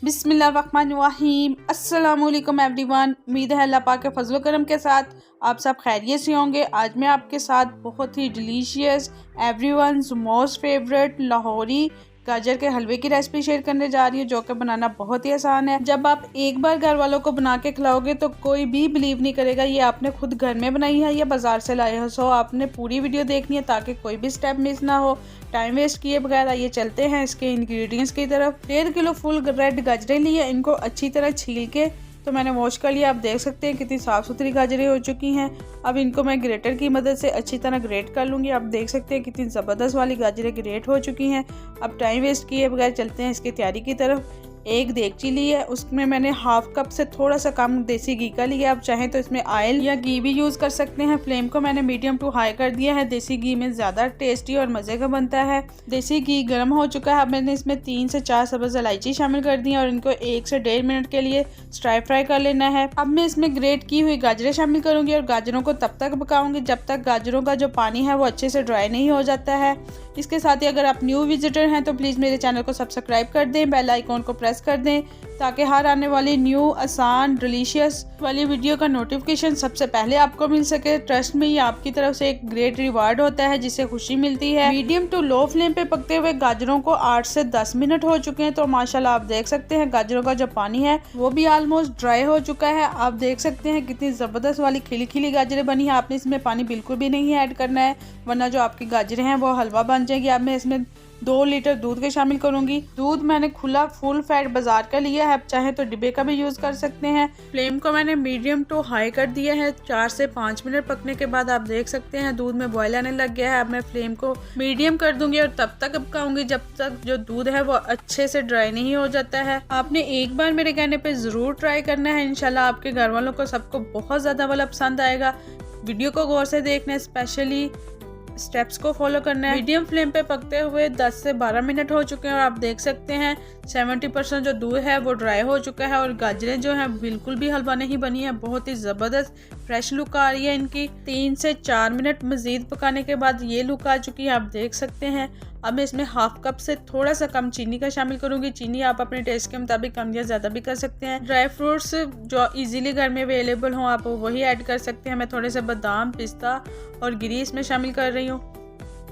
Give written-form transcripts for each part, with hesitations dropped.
बिस्मिल्लाहिर्रहमानिर्रहीम। अस्सलामुअलैकुम एवरीवन। उम्मीद है अल्लाह पाक के फजल करम के साथ आप सब खैरियत से होंगे। आज मैं आपके साथ बहुत ही delicious everyone's most favourite Lahori गाजर के हलवे की रेसिपी शेयर करने जा रही हूँ, जो कि बनाना बहुत ही आसान है। जब आप एक बार घर वालों को बना के खिलाओगे तो कोई भी बिलीव नहीं करेगा ये आपने खुद घर में बनाई है या बाजार से लाए हो। सो आपने पूरी वीडियो देखनी है ताकि कोई भी स्टेप मिस ना हो। टाइम वेस्ट किए बगैर आइए चलते हैं इसके इंग्रेडिएंट्स की तरफ। 1.5 किलो फुल रेड गाजरें ली है, इनको अच्छी तरह छील के तो मैंने वॉश कर लिया। आप देख सकते हैं कितनी साफ़ सुथरी गाजरें हो चुकी हैं। अब इनको मैं ग्रेटर की मदद से अच्छी तरह ग्रेट कर लूँगी। आप देख सकते हैं कितनी ज़बरदस्त वाली गाजरें ग्रेट हो चुकी हैं। अब टाइम वेस्ट किए बगैर चलते हैं इसकी तैयारी की तरफ। एक देगची ली है, उसमें मैंने हाफ कप से थोड़ा सा कम देसी घी का लिया। आप चाहें तो इसमें ऑयल या घी भी यूज़ कर सकते हैं। फ्लेम को मैंने मीडियम टू हाई कर दिया है। देसी घी में ज़्यादा टेस्टी और मज़े का बनता है। देसी घी गर्म हो चुका है। अब मैंने इसमें 3 से 4 सब्ज़ इलायची शामिल कर दी है और इनको 1 से 1.5 मिनट के लिए स्ट्राई फ्राई कर लेना है। अब मैं इसमें ग्रेट की हुई गाजरें शामिल करूँगी और गाजरों को तब तक पकाऊंगी जब तक गाजरों का जो पानी है वो अच्छे से ड्राई नहीं हो जाता है। इसके साथ ही अगर आप न्यू विजिटर हैं तो प्लीज़ मेरे चैनल को सब्सक्राइब कर दें, बेल आइकॉन को प्रेस कर दें ताकि हर आने वाली न्यू आसान डिलीशियस वाली वीडियो का नोटिफिकेशन सबसे पहले आपको मिल सके। ट्रस्ट में ये आपकी तरफ से एक ग्रेट रिवार्ड होता है जिससे खुशी मिलती है। मीडियम टू लो फ्लेम पे पकते हुए गाजरों को 8 से 10 मिनट हो चुके हैं। तो माशाल्लाह आप देख सकते हैं गाजरों का जो पानी है वो भी ऑलमोस्ट ड्राई हो चुका है। आप देख सकते हैं कितनी ज़बरदस्त वाली खिली खिली गाजरें बनी है। आपने इसमें पानी बिल्कुल भी नहीं ऐड करना है वरना जो आपकी गाजरें हैं वो हलवा बन जाएगी। अब मैं इसमें 2 लीटर दूध के शामिल करूंगी। दूध मैंने खुला फुल फैट बाजार का लिया है, आप चाहे तो डिब्बे का भी यूज कर सकते हैं। फ्लेम को मैंने मीडियम टू हाई कर दिया है। 4 से 5 मिनट पकने के बाद आप देख सकते हैं दूध में बॉयल आने लग गया है। अब मैं फ्लेम को मीडियम कर दूंगी और तब तक पकाऊंगी जब तक जो दूध है वो अच्छे से ड्राई नहीं हो जाता है। आपने एक बार मेरे कहने पे जरूर ट्राई करना है। इंशाल्लाह आपके घर वालों को सबको बहुत ज्यादा वाला पसंद आएगा। वीडियो को गौर से देखना है, स्पेशली स्टेप्स को फॉलो करना है। मीडियम फ्लेम पे पकते हुए 10 से 12 मिनट हो चुके हैं और आप देख सकते हैं 70% जो दूध है वो ड्राई हो चुका है और गाजरें जो हैं बिल्कुल भी हलवा नहीं बनी है। बहुत ही ज़बरदस्त फ्रेश लुक आ रही है इनकी। 3 से 4 मिनट मज़ीद पकाने के बाद ये लुक आ चुकी है, आप देख सकते हैं। अब मैं इसमें हाफ कप से थोड़ा सा कम चीनी का शामिल करूंगी। चीनी आप अपने टेस्ट के मुताबिक कम या ज़्यादा भी कर सकते हैं। ड्राई फ्रूट्स जो इजीली घर में अवेलेबल हों आप वही ऐड कर सकते हैं। मैं थोड़े से बादाम, पिस्ता और गिरी इसमें शामिल कर रही हूँ।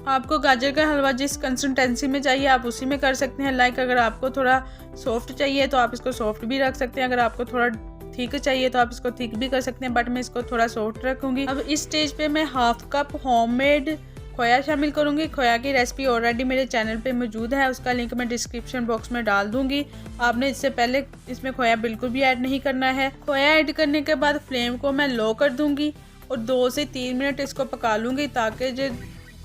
आपको गाजर का हलवा जिस कंसिस्टेंसी में चाहिए आप उसी में कर सकते हैं। लाइक अगर आपको थोड़ा सॉफ्ट चाहिए तो आप इसको सॉफ्ट भी रख सकते हैं। अगर आपको थोड़ा थिक चाहिए तो आप इसको थिक भी कर सकते हैं, बट मैं इसको थोड़ा सॉफ्ट रखूँगी। अब इस स्टेज पे मैं हाफ कप होममेड खोया शामिल करूंगी। खोया की रेसिपी ऑलरेडी मेरे चैनल पे मौजूद है, उसका लिंक मैं डिस्क्रिप्शन बॉक्स में डाल दूंगी। आपने इससे पहले इसमें खोया बिल्कुल भी ऐड नहीं करना है। खोया ऐड करने के बाद फ्लेम को मैं लो कर दूंगी और 2 से 3 मिनट इसको पका लूंगी ताकि जो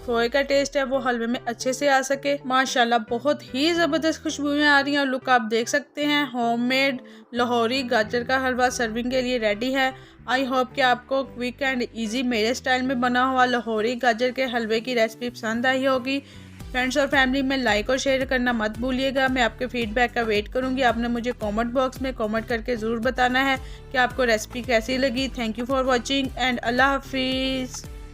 खोए का टेस्ट है वो हलवे में अच्छे से आ सके। माशाल्लाह बहुत ही ज़बरदस्त खुशबुएं आ रही हैं और लुक आप देख सकते हैं। होममेड लाहौरी गाजर का हलवा सर्विंग के लिए रेडी है। आई होप कि आपको क्विक एंड इजी मेरे स्टाइल में बना हुआ लाहौरी गाजर के हलवे की रेसिपी पसंद आई होगी। फ्रेंड्स और फैमिली में लाइक और शेयर करना मत भूलिएगा। मैं आपके फीडबैक का वेट करूंगी। आपने मुझे कमेंट बॉक्स में कमेंट करके ज़रूर बताना है कि आपको रेसिपी कैसी लगी। Thank you for watching and अल्लाह हाफिज़।